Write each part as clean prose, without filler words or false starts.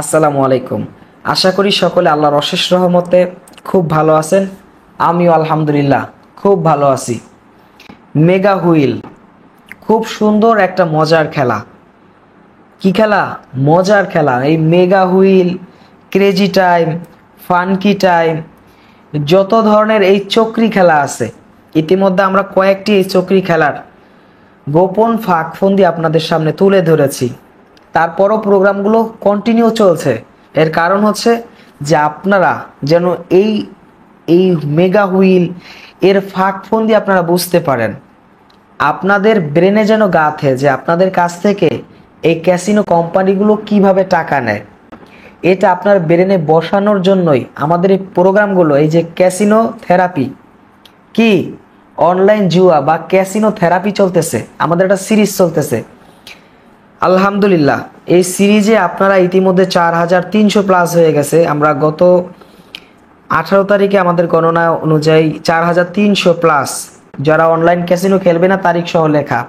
আসসালামু আলাইকুম। আশা করি সকলে আল্লাহর অশেষ রহমতে খুব ভালো আছেন। আমিও আলহামদুলিল্লাহ খুব ভালো আছি। মেগা হুইল খুব সুন্দর একটা মজার খেলা। কি খেলা? মজার খেলা। এই mega wheel, crazy time, funky time, যত ধরনের এই চক্রি খেলা আছে, ইতিমধ্যে আমরা কয়েকটি এই চক্রি খেলার গোপন ফাঁকফন্দি আপনাদের সামনে তুলে ধরেছি। তারপরও প্রোগ্রামগুলো কন্টিনিউ চলছে। এর কারণ হচ্ছে যে আপনারা যেন এই এই মেগা হুইল এর ফাঁকফন্দি আপনারা বুঝতে পারেন, আপনাদের ব্রেনে যেন গাঁথে যে আপনাদের কাছ থেকে এই ক্যাসিনো কোম্পানিগুলো কিভাবে টাকা নেয়। এটা আপনার ব্রেনে বসানোর জন্যই আমাদের এই প্রোগ্রামগুলো, এই যে ক্যাসিনো থেরাপি, কি অনলাইন জুয়া বা ক্যাসিনো থেরাপি চলতেছে, আমাদের একটা সিরিজ চলতেছে। আলহামদুলিল্লাহ এই সিরিজে আপনারা ইতিমধ্যে 4300 প্লাস হয়ে গেছে। আমরা গত 18 তারিখে আমাদের গণনা অনুযায়ী 4300 প্লাস যারা অনলাইন ক্যাসিনো খেলবে না তারিখ সহ লেখা।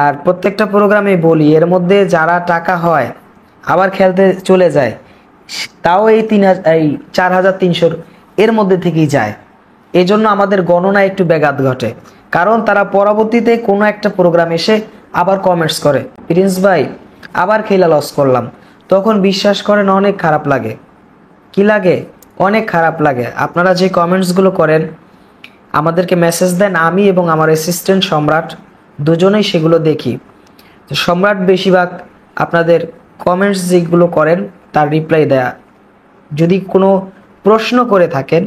আর প্রত্যেকটা প্রোগ্রামে বলি, এর মধ্যে যারা টাকা হয় আবার খেলতে চলে যায়, তাও এই 4300 এর মধ্যে থেকেই যায়। এই জন্য আমাদের গণনা একটু ব্যাঘাত ঘটে, কারণ তারা পরবর্তীতে কোনো একটা প্রোগ্রাম এসে আবার কমেন্টস করে, প্রিন্স ভাই আবার খেলা লস করলাম। তখন বিশ্বাস করেন অনেক খারাপ লাগে। কি লাগে? অনেক খারাপ লাগে। আপনারা যে কমেন্টসগুলো করেন, আমাদেরকে মেসেজ দেন, আমি এবং আমার অ্যাসিস্ট্যান্ট সম্রাট দুজনেই সেগুলো দেখি। তো সম্রাট বেশিরভাগ আপনাদের কমেন্টস যেগুলো করেন তার রিপ্লাই দেয়া। যদি কোনো প্রশ্ন করে থাকেন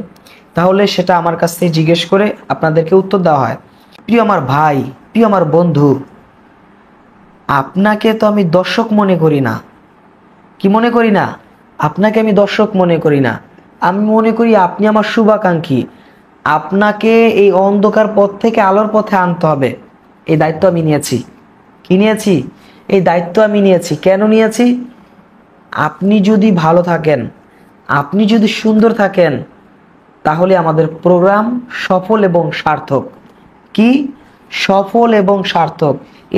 তাহলে সেটা আমার কাছ থেকে জিজ্ঞেস করে আপনাদেরকে উত্তর দেওয়া হয়। প্রিয় আমার ভাই, প্রিয় আমার বন্ধু, আপনাকে তো আমি দর্শক মনে করি না। কি মনে করি না? আপনাকে আমি দর্শক মনে করি না। আমি মনে করি আপনি আমার শুভাকাঙ্ক্ষী। আপনাকে এই অন্ধকার পথ থেকে আলোর পথে আনতে হবে। এই দায়িত্ব আমি নিয়েছি। কি নিয়েছি? এই দায়িত্ব আমি নিয়েছি। কেন নিয়েছি? আপনি যদি ভালো থাকেন, আপনি যদি সুন্দর থাকেন, তাহলে আমাদের প্রোগ্রাম সফল এবং সার্থক। কি? সফল এবং সার্থক।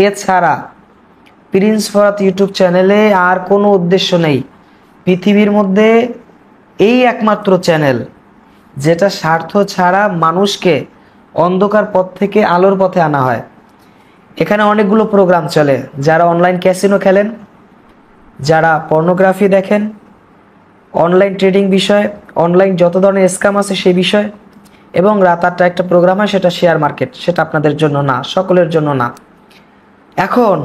এছাড়া প্রিন্স ফরাত ইউটিউব চ্যানেলে আর কোনো উদ্দেশ্য নেই। পৃথিবীর মধ্যে এই একমাত্র চ্যানেল যেটা স্বার্থ ছাড়া মানুষকে অন্ধকার পথ থেকে আলোর পথে আনা হয়। এখানে অনেকগুলো প্রোগ্রাম চলে। যারা অনলাইন ক্যাসিনো খেলেন, যারা পর্নোগ্রাফি দেখেন, অনলাইন ট্রেডিং বিষয়, অনলাইন যত ধরনের স্ক্যাম আছে সেই বিষয়, এবং রাত 8টা একটা প্রোগ্রাম হয়, সেটা শেয়ার মার্কেট। সেটা আপনাদের জন্য না, সকলের জন্য না। এখন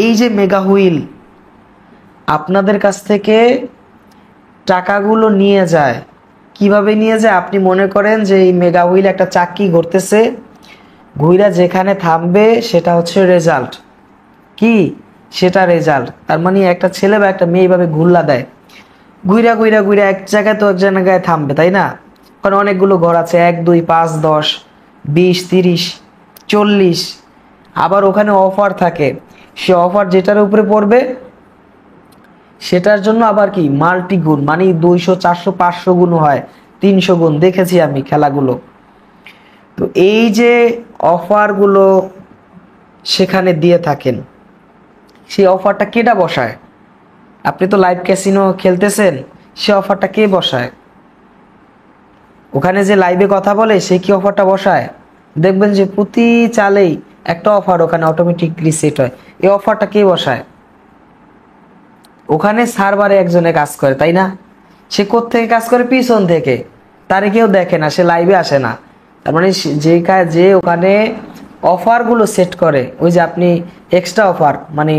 এই যে মেগা হুইল আপনাদের কাছ থেকে টাকাগুলো নিয়ে যায়, কিভাবে নিয়ে যায়? আপনি মনে করেন যে এই মেগা হুইল একটা চাক্কি ঘুরতেছে, ঘুইরা যেখানে থামবে সেটা হচ্ছে রেজাল্ট। কি? সেটা রেজাল্ট। তার মানে একটা ছেলে বা একটা মেয়ে এইভাবে ঘুরলা দেয়, ঘুইরা ঘুইরা ঘুইরা এক জায়গায় তো এক জায়গায় থামবে, তাই না? কারণ অনেকগুলো ঘর আছে, 1 2 5 10 20 30 40। আবার ওখানে অফার থাকে, সে অফার যেটার উপরে পড়বে সেটার জন্য আবার কি মাল্টি গুণ, মানে 200 400 500 গুণ হয়, 300 গুণ। দেখেছি আমি খেলাগুলো। তো এই যে অফারগুলো সেখানে দিয়ে থাকেন, সেই অফারটা কেটা বসায়? আপনি তো লাইভ ক্যাসিনো খেলতেছেন, সে অফারটা কে বসায়? ওখানে যে লাইভে কথা বলে সে কি অফারটা বসায়? দেখবেন যে প্রতি চালেই একটা অফার ওখানে অটোমেটিকলি সেট হয়। এই অফারটা কে বসায়? ওখানে সার্ভারে একজনে কাজ করে, তাই না? সে কোত্থেকে কাজ করে? পিছন থেকে। তারে কেউ দেখে না, সে লাইভে আসে না। তার মানে যে ওখানে অফারগুলো সেট করে, ওই যে আপনি এক্সট্রা অফার, মানে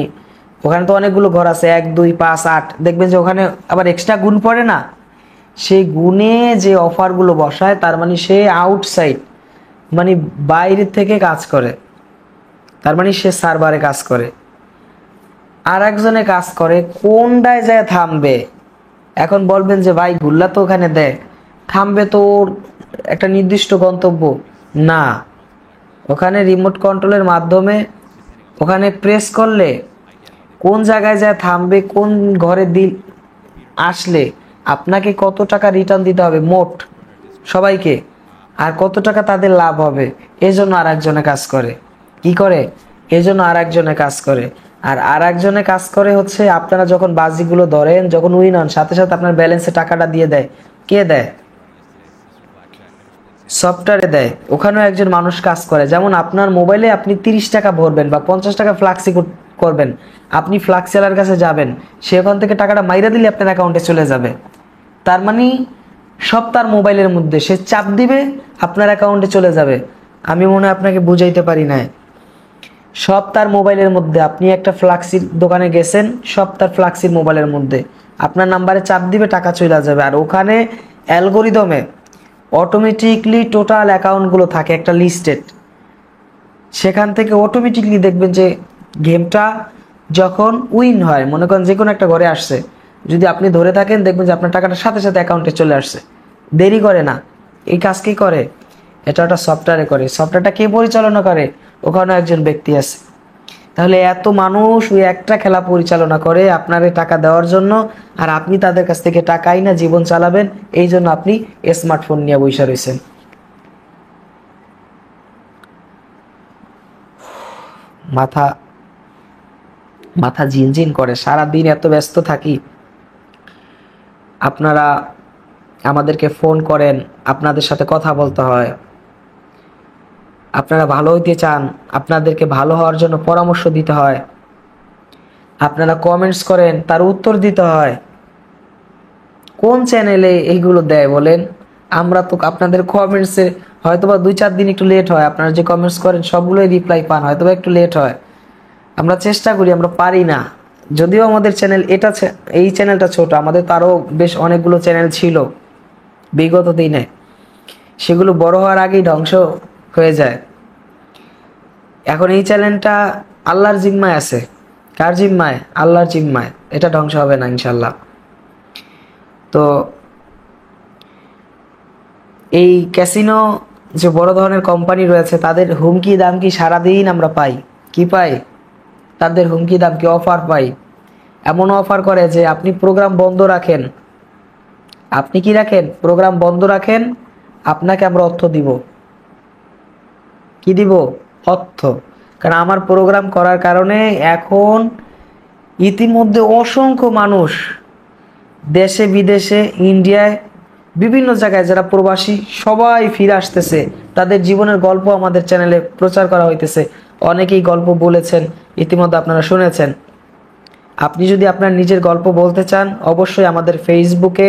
ওখানে তো অনেকগুলো ঘর আছে, 1 2 5 8, দেখবেন যে ওখানে আবার এক্সট্রা গুণ পড়ে না, সেই গুণে যে অফারগুলো বসায়, তার মানে সে আউটসাইড, মানে বাইরে থেকে কাজ করে। তার মানে সে সার্ভারে কাজ করে, আর একজনে কাজ করে কোনটায় যায় থামবে। এখন বলবেন যে ভাই গুল্লা তো ওখানে দেয়, থামবে তো ওর একটা নির্দিষ্ট গন্তব্য না। ওখানে রিমোট কন্ট্রোলের মাধ্যমে ওখানে প্রেস করলে কোন জায়গায় যায় থামবে, কোন ঘরে দিল আসলে আপনাকে কত টাকা রিটার্ন দিতে হবে মোট সবাইকে, আর কত টাকা তাদের লাভ হবে, এই জন্য আর একজনে কাজ করে। কি করে? এই জন্য আর একজনে কাজ করে। আর আরেকজনে কাজ করে হচ্ছে আপনারা যখন বাজিগুলো ধরেন, যখন উইন হন, সাথে সাথে আপনার ব্যালেন্সে টাকাটা দিয়ে দেয়। কে দেয়? সফটওয়্যারে দেয়। ওখানেও একজন মানুষ কাজ করে। যেমন আপনার মোবাইলে আপনি 30 টাকা ভরবেন বা 50 টাকা ফ্লাক্সি করবেন, আপনি ফ্লাক্সিওয়ালার কাছে যাবেন, সে ওখান থেকে টাকাটা মাইরা দিলে আপনার অ্যাকাউন্টে চলে যাবে। তার মানে সব তার মোবাইলের মধ্যে, সে চাপ দিবে আপনার অ্যাকাউন্টে চলে যাবে। আমি মনে হয় আপনাকে বুঝাইতে পারি নাই। সব তার মোবাইলের মধ্যে। আপনি একটা ফ্লাক্সির দোকানে গেছেন, সব তার ফ্লাক্সির মোবাইলের মধ্যে, আপনার নাম্বারে চাপ দিবে, টাকা চলে যাবে। আর ওখানে অ্যালগোরিদমে অটোমেটিকলি টোটাল অ্যাকাউন্টগুলো থাকে একটা লিস্টেড। সেখান থেকে অটোমেটিকলি দেখবেন যে গেমটা যখন উইন হয়, মনে করেন যে কোনো একটা ঘরে আসছে, যদি আপনি ধরে থাকেন দেখবেন যে আপনার টাকাটা সাথে সাথে অ্যাকাউন্টে চলে আসছে। দেরি করে না। এই কাজ কে করে? এটা একটা সফটওয়্যারে করে। সফটওয়্যারটা কে পরিচালনা করে? ওখানে একজন ব্যক্তি আছে। তাহলে এত মানুষ ওই একটা খেলা পরিচালনা করে আপনারে টাকা দেওয়ার জন্য, আর আপনি তাদের কাছ থেকে টাকাই না জীবন চালাবেন, এই জন্য আপনি স্মার্টফোন নিয়ে বসে রয়েছেন। মাথা মাথা ঝিনঝিন করে। সারা দিন এত ব্যস্ত থাকি, আপনারা আমাদেরকে ফোন করেন, আপনাদের সাথে কথা বলতে হয়, আপনারা ভালো হইতে চান, আপনাদেরকে ভালো হওয়ার জন্য পরামর্শ দিতে হয়, আপনারা কমেন্টস করেন, তার উত্তর দিতে হয়। কোন চ্যানেলে এইগুলো দেয় বলেন? আমরা তো আপনাদের কমেন্টসে হয়তোবা 2-4 দিন একটু লেট হয়, আপনারা যে কমেন্টস করেন সবগুলোই রিপ্লাই পান, হয়তোবা একটু লেট হয়। আমরা চেষ্টা করি, আমরা পারি না। যদিও আমাদের চ্যানেল এই চ্যানেলটা ছোট, আমাদের তো আরও বেশ অনেকগুলো চ্যানেল ছিল বিগত দিনে, সেগুলো বড় হওয়ার আগেই ধ্বংস হয়ে যায়। এখন এই চ্যানেলটা আল্লাহর জিম্মায় আছে। কার জিম্মায়? আল্লাহর জিম্মায়। এটা ধ্বংস হবে না ইনশাল্লাহ। তো এই ক্যাসিনো যে বড় ধরনের কোম্পানি রয়েছে, তাদের হুমকি দামকি সারাদিন আমরা পাই। কি পাই? তাদের হুমকি দামকি অফার পাই। এমন অফার করে যে আপনি প্রোগ্রাম বন্ধ রাখেন, আপনি কি রাখেন? প্রোগ্রাম বন্ধ রাখেন, আপনাকে আমরা অর্থ দিব। কি দিব? অর্থ। কারণ আমার প্রোগ্রাম করার কারণে এখন ইতিমধ্যে অসংখ্য মানুষ দেশে বিদেশে, ইন্ডিয়ায়, বিভিন্ন জায়গায় যারা প্রবাসী সবাই ফিরে আসতেছে। তাদের জীবনের গল্প আমাদের চ্যানেলে প্রচার করা হইতেছে। অনেকেই গল্প বলেছেন, ইতিমধ্যে আপনারা শুনেছেন। আপনি যদি আপনার নিজের গল্প বলতে চান, অবশ্যই আমাদের ফেসবুকে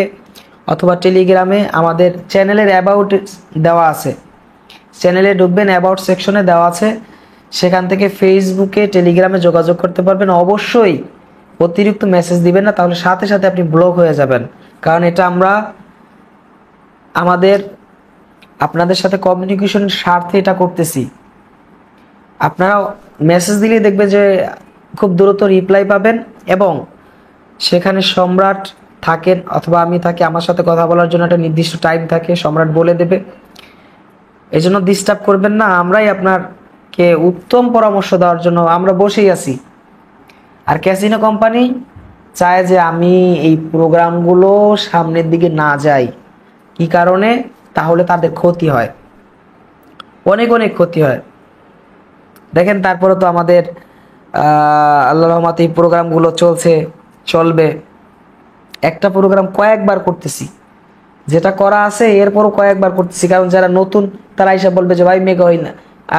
অথবা টেলিগ্রামে আমাদের চ্যানেলের অ্যাবাউট দেওয়া আছে। চ্যানেলে ঢুকবেন, অ্যাবাউট সেকশনে দেওয়া আছে, সেখান থেকে ফেসবুকে টেলিগ্রামে যোগাযোগ করতে পারবেন। অবশ্যই অতিরিক্ত মেসেজ দিবেন না, তাহলে সাথে সাথে আপনি ব্লক হয়ে যাবেন। কারণ এটা আমরা আমাদের আপনাদের সাথে কমিউনিকেশনের স্বার্থে এটা করতেছি। আপনারা মেসেজ দিলেই দেখবে যে খুব দ্রুত রিপ্লাই পাবেন, এবং সেখানে সম্রাট থাকেন অথবা আমি থাকি, আমার সাথে কথা বলার জন্য একটা নির্দিষ্ট টাইম থাকে, সম্রাট বলে দেবে। এই জন্য ডিস্টার্ব করবেন না। আমরাই আপনাকে উত্তম পরামর্শ দেওয়ার জন্য আমরা বসেই আছি। আর ক্যাসিনো কোম্পানি চায় যে আমি এই প্রোগ্রামগুলো সামনের দিকে না যাই। কি কারণে? তাহলে তাদের ক্ষতি হয়, অনেক অনেক ক্ষতি হয়। দেখেন, তারপরে তো আমাদের আল্লাহর রহমতে এই প্রোগ্রামগুলো চলবে। একটা প্রোগ্রাম কয়েকবার করতেছি, যেটা করা আছে এরপরও কয়েকবার করতেছি। কারণ যারা নতুন তারা এসে বলবে যে ভাই মেগা হুইল,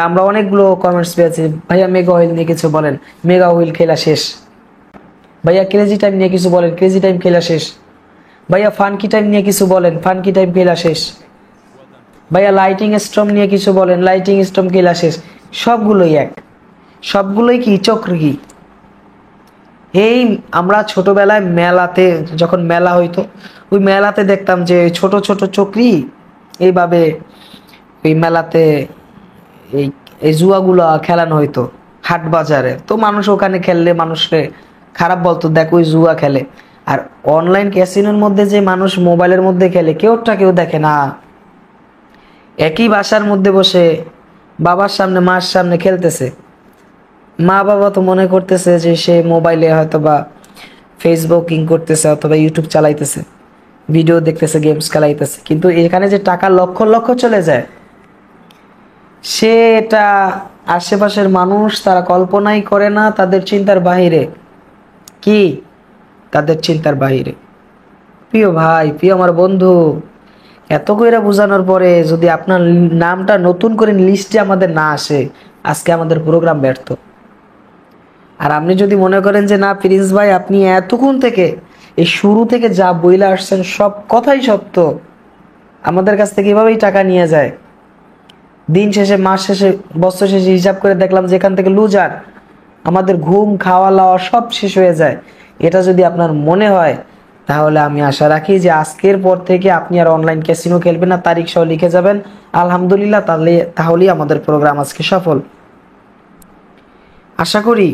আমরা অনেকগুলো কমেন্টস পেয়েছি, ভাইয়া মেগা হুইল নিয়ে কিছু বলেন, মেগা হুইল খেলা শেষ। ভাইয়া ক্রেজি টাইম নিয়ে কিছু বলেন, ক্রেজি টাইম খেলা শেষ। ভাইয়া ফানকি টাইম নিয়ে কিছু বলেন, ফানকি টাইম খেলা শেষ। ভাইয়া লাইটিং স্টর্ম নিয়ে কিছু বলেন, লাইটিং স্টর্ম খেলা শেষ। সবগুলোই এক, সবগুলোই কি চক্র কি। এই আমরা ছোটবেলায় মেলাতে, যখন মেলা হইতো, ওই মেলাতে দেখতাম যে ছোট ছোট চক্রি এইভাবে ওই মেলাতে এই এই জুয়াগুলো খেলানো হইতো হাট বাজারে। তো মানুষ ওখানে খেললে মানুষকে খারাপ বলতো, দেখ ওই জুয়া খেলে। আর অনলাইন ক্যাসিনোর মধ্যে যে মানুষ মোবাইলের মধ্যে খেলে, কেউ দেখে না। একই বাসার মধ্যে বসে বাবার সামনে মার সামনে খেলতেছে, মা বাবা তো মনে করতেছে যে সে মোবাইলে হয়তো বা ফেসবুকিং করতেছে অথবা ইউটিউব চালাইতেছে, ভিডিও দেখতেছে, গেমস খেলাইতেছে। কিন্তু এখানে যে টাকা লক্ষ লক্ষ চলে যায়, সে এটা আশেপাশের মানুষ তারা কল্পনাই করে না, তাদের চিন্তার বাহিরে। কি? তাদের চিন্তার বাহিরে। প্রিয় ভাই, প্রিয় আমার বন্ধু, এত কইরা বোঝানোর পরে যদি আপনার নামটা নতুন করে লিস্টে আমাদের না আসে, আজকে আমাদের প্রোগ্রাম ব্যর্থ। আর আপনি যদি মনে করেন যে না প্রিন্স ভাই, আপনি এতক্ষণ থেকে এই শুরু থেকে যা বইলে আসছেন সব কথাই সত্য, আমাদের কাছ থেকে এভাবেই টাকা নিয়ে যায়, দিন শেষে, মাস শেষে, বছর শেষে হিসাব করে দেখলাম যে এখান থেকে লুজার, আমাদের ঘুম, খাওয়া লাওয়া সব শেষ হয়ে যায়, এটা যদি আপনার মনে হয়, তাহলে আমি আশা রাখি যে আজকের পর থেকে আপনি আর অনলাইন ক্যাসিনো খেলবেন না, তারিখ সহ লিখে যাবেন। আলহামদুলিল্লাহ, তাহলেই আমাদের প্রোগ্রাম আজকে সফল। আশা করি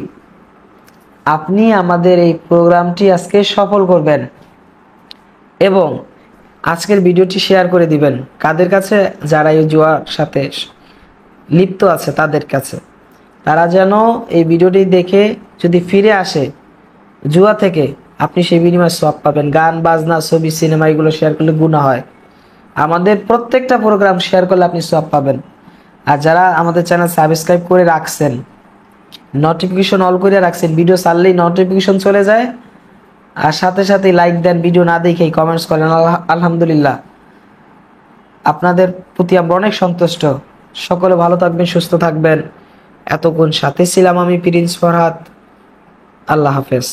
আপনি আমাদের এই প্রোগ্রামটি আজকে সফল করবেন এবং আজকের ভিডিওটি শেয়ার করে দিবেন কাদের কাছে, যারা এই জুয়ার সাথে লিপ্ত আছে তাদের কাছে। তারা যেন এই ভিডিওটি দেখে যদি ফিরে আসে জুয়া থেকে, আপনি সেই বিনিময়ে সওয়াব পাবেন। গান বাজনা, ছবি, সিনেমা এগুলো শেয়ার করলে গুনাহ হয়। আমাদের প্রত্যেকটা প্রোগ্রাম শেয়ার করলে আপনি সওয়াব পাবেন। আর যারা আমাদের চ্যানেল সাবস্ক্রাইব করে রাখছেন, নোটিফিকেশন অল করে রাখছেন, ভিডিও ছাড়লেই নোটিফিকেশন চলে যায়, আর সাথে সাথে লাইক দেন, ভিডিও না দেখেই কমেন্টস করেন, আলহামদুলিল্লাহ, আপনাদের প্রতি আমরা অনেক সন্তুষ্ট। সকলে ভালো থাকবেন, সুস্থ থাকবেন। এতক্ষণ সাথে ছিলাম আমি প্রিন্স ফরহাদ। আল্লাহ হাফেজ।